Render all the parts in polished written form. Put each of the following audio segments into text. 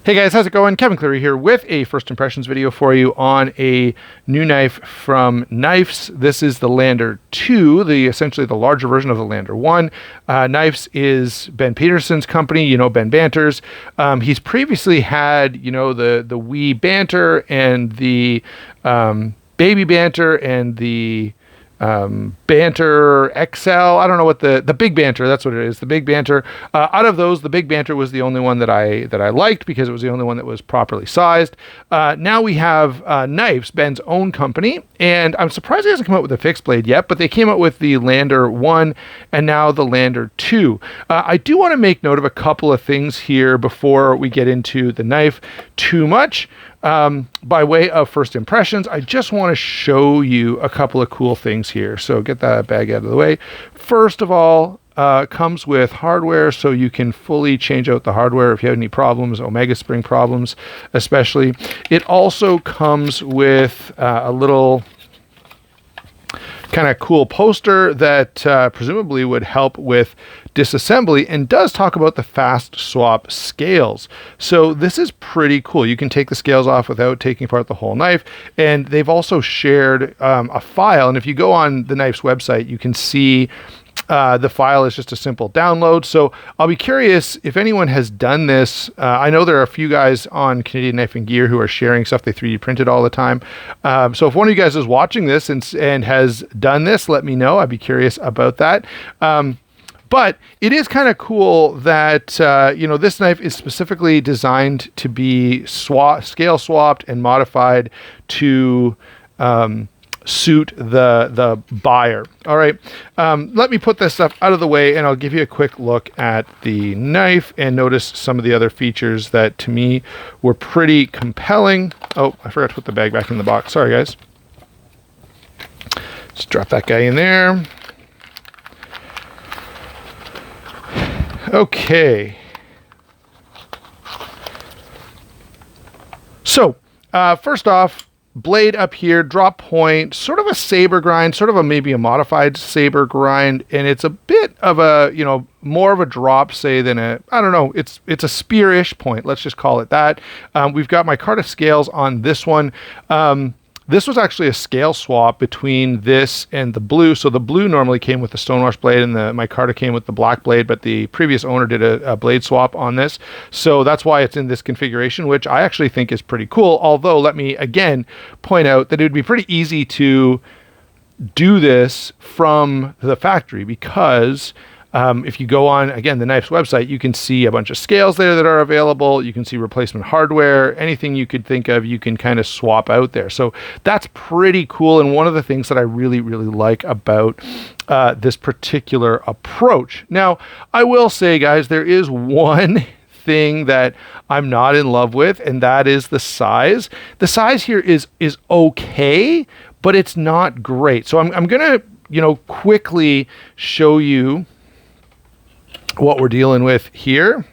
Hey guys, how's it going? Kevin Cleary here with a first impressions video for you on a new knife from Knafs. This is the Lander 2, essentially the larger version of the Lander 1. Knafs is Ben Peterson's company, you know, Ben Banters. He's previously had, you know, the wee Banter and the baby Banter and the Banter XL. I don't know what the big Banter, that's what it is, the big Banter. Out of those, the big Banter was the only one that I liked because it was the only one that was properly sized. Now we have Knafs, Ben's own company, and I'm surprised he hasn't come out with a fixed blade yet, but they came out with the Lander 1 and now the Lander 2. I do want to make note of a couple of things here before we get into the knife too much. By way of first impressions, I just want to show you a couple of cool things here. So get that bag out of the way. First of all, comes with hardware, so you can fully change out the hardware if you have any problems, Omega spring problems especially. It also comes with a little kind of cool poster that presumably would help with disassembly, and does talk about the fast swap scales. So this is pretty cool. You can take the scales off without taking apart the whole knife, and they've also shared a file, and if you go on the Knafs website, you can see the file is just a simple download. So I'll be curious if anyone has done this. I know there are a few guys on Canadian Knife and Gear who are sharing stuff they 3D printed all the time. So if one of you guys is watching this and has done this, let me know. I'd be curious about that. But it is kind of cool that, you know, this knife is specifically designed to be scale swapped and modified to suit the buyer. All right, let me put this stuff out of the way and I'll give you a quick look at the knife and notice some of the other features that to me were pretty compelling. Oh, I forgot to put the bag back in the box. Sorry, guys. Just drop that guy in there. Okay. So, first off, blade up here, drop point, sort of a saber grind, sort of maybe a modified saber grind, and it's a bit of a, you know, more of a drop, say, than a, I don't know, it's a spearish point, let's just call it that. We've got micarta scales on this one. This was actually a scale swap between this and the blue. So the blue normally came with the stonewash blade and the micarta came with the black blade, but the previous owner did a blade swap on this. So that's why it's in this configuration, which I actually think is pretty cool. Although, let me again point out that it would be pretty easy to do this from the factory because if you go on, again, the Knafs website, you can see a bunch of scales there that are available. You can see replacement hardware. Anything you could think of, you can kind of swap out there. So that's pretty cool. And one of the things that I really, really like about this particular approach. Now, I will say, guys, there is one thing that I'm not in love with, and that is the size. The size here is okay, but it's not great. So I'm going to, you know, quickly show you what we're dealing with here.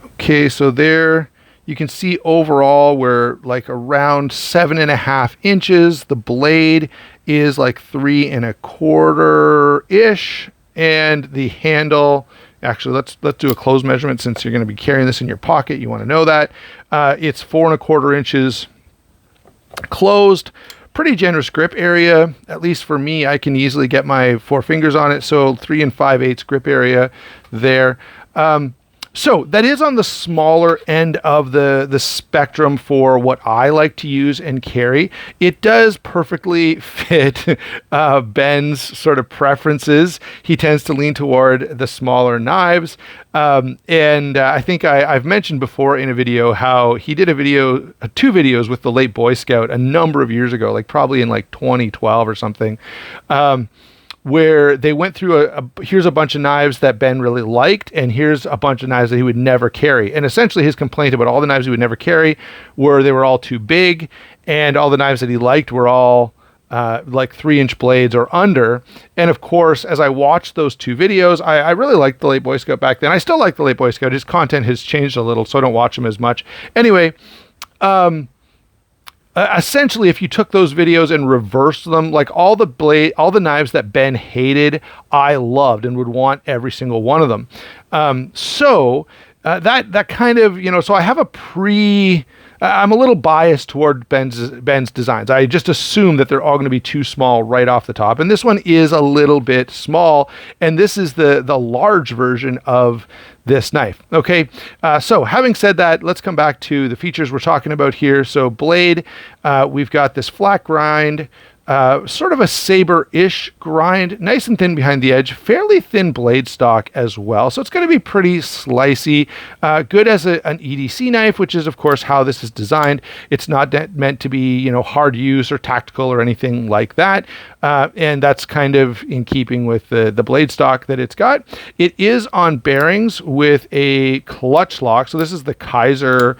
Okay, so there you can see overall we're like around 7.5 inches. The blade is like 3 1/4 ish, and the handle, actually let's do a close measurement since you're going to be carrying this in your pocket. You want to know that it's 4 1/4 inches closed. Pretty generous grip area, at least for me. I can easily get my 4 fingers on it, so 3 5/8 grip area there. So that is on the smaller end of the spectrum for what I like to use and carry. It does perfectly fit Ben's sort of preferences. He tends to lean toward the smaller knives. And I think I've mentioned before in a video how he did two videos with the late Boy Scout a number of years ago, like probably in like 2012 or something. Where they went through here's a bunch of knives that Ben really liked, and here's a bunch of knives that he would never carry. And essentially his complaint about all the knives he would never carry were they were all too big, and all the knives that he liked were all like 3-inch blades or under. And of course, as I watched those two videos, I really liked the late Boy Scout back then. I still like the late Boy Scout. His content has changed a little, so I don't watch him as much. Anyway, essentially, if you took those videos and reversed them, like all the knives that Ben hated, I loved and would want every single one of them. So that kind of, so I have I'm a little biased toward Ben's designs. I just assume that they're all going to be too small right off the top. And this one is a little bit small. And this is the large version of this knife. Okay. So having said that, let's come back to the features we're talking about here. So blade, we've got this flat grind, sort of a saber-ish grind, nice and thin behind the edge, fairly thin blade stock as well. So it's going to be pretty slicey, good as an EDC knife, which is of course how this is designed. It's not meant to be, hard use or tactical or anything like that. And that's kind of in keeping with the blade stock that it's got. It is on bearings with a clutch lock. So this is the Kaiser,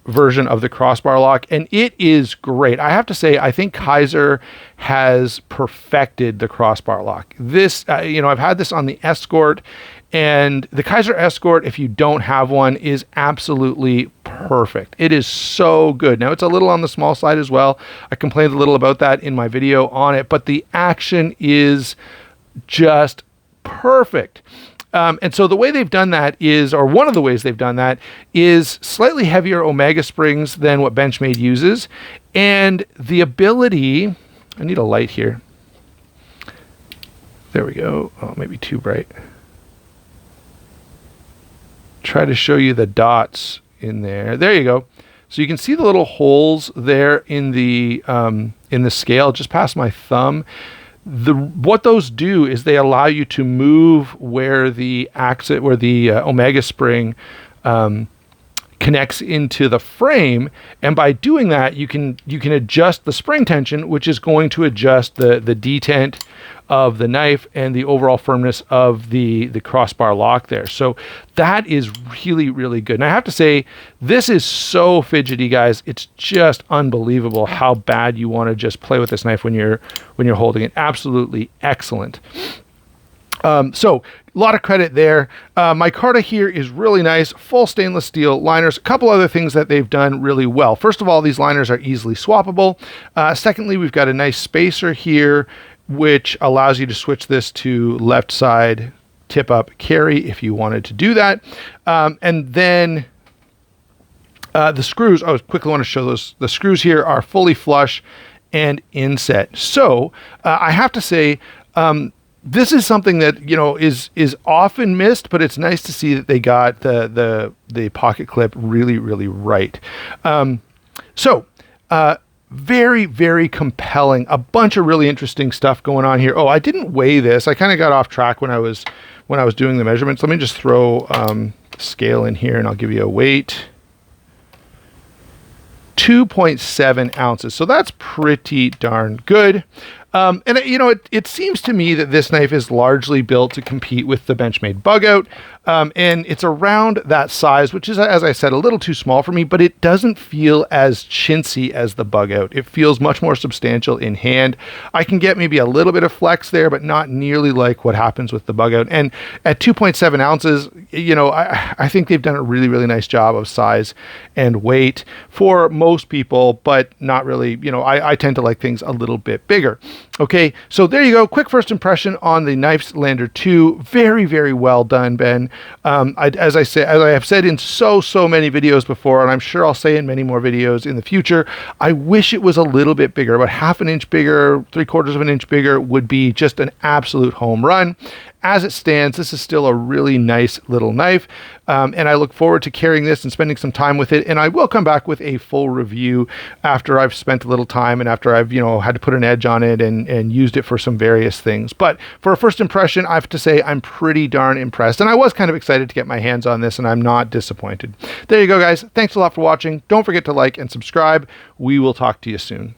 version of the crossbar lock, and it is great. I have to say, I think Kaiser has perfected the crossbar lock. This, I've had this on the Escort, and the Kaiser Escort, if you don't have one, is absolutely perfect. It is so good. Now, it's a little on the small side as well. I complained a little about that in my video on it, but the action is just perfect. And so the way they've done that is, or one of the ways they've done that is slightly heavier Omega springs than what Benchmade uses. And the ability, I need a light here. There we go. Oh, maybe too bright. Try to show you the dots in there. There you go. So you can see the little holes there in the scale just past my thumb. What those do is they allow you to move where the Omega spring connects into the frame, and by doing that, you can adjust the spring tension, which is going to adjust the detent of the knife and the overall firmness of the crossbar lock there. So that is really, really good. And I have to say, this is so fidgety, guys. It's just unbelievable how bad you want to just play with this knife when you're holding it. Absolutely excellent. So a lot of credit there. Micarta here is really nice, full stainless steel liners. A couple other things that they've done really well. First of all, these liners are easily swappable. Secondly, we've got a nice spacer here, which allows you to switch this to left side tip up carry if you wanted to do that. And then the screws, I quickly want to show those. The screws here are fully flush and inset. So I have to say, this is something that, is often missed, but it's nice to see that they got the pocket clip really, really right. Very, very compelling. A bunch of really interesting stuff going on here. Oh, I didn't weigh this. I kind of got off track when I was doing the measurements. Let me just throw scale in here and I'll give you a weight. 2.7 ounces. So that's pretty darn good. And it seems to me that this knife is largely built to compete with the Benchmade bug out. And it's around that size, which is, as I said, a little too small for me, but it doesn't feel as chintzy as the bug out. It feels much more substantial in hand. I can get maybe a little bit of flex there, but not nearly like what happens with the bug out. And at 2.7 ounces, I think they've done a really, really nice job of size and weight for most people, but not really, I tend to like things a little bit bigger. Okay, so there you go. Quick first impression on the Knafs Lander 2. Very, very well done, Ben. As I have said in so many videos before, and I'm sure I'll say in many more videos in the future, I wish it was a little bit bigger. About half an inch bigger, 3/4 of an inch bigger would be just an absolute home run. As it stands, this is still a really nice little knife, and I look forward to carrying this and spending some time with it. And I will come back with a full review after I've spent a little time and after I've had to put an edge on it and used it for some various things. But for a first impression, I have to say I'm pretty darn impressed, and I was kind of excited to get my hands on this, and I'm not disappointed. There you go, guys. Thanks a lot for watching. Don't forget to like and subscribe. We will talk to you soon.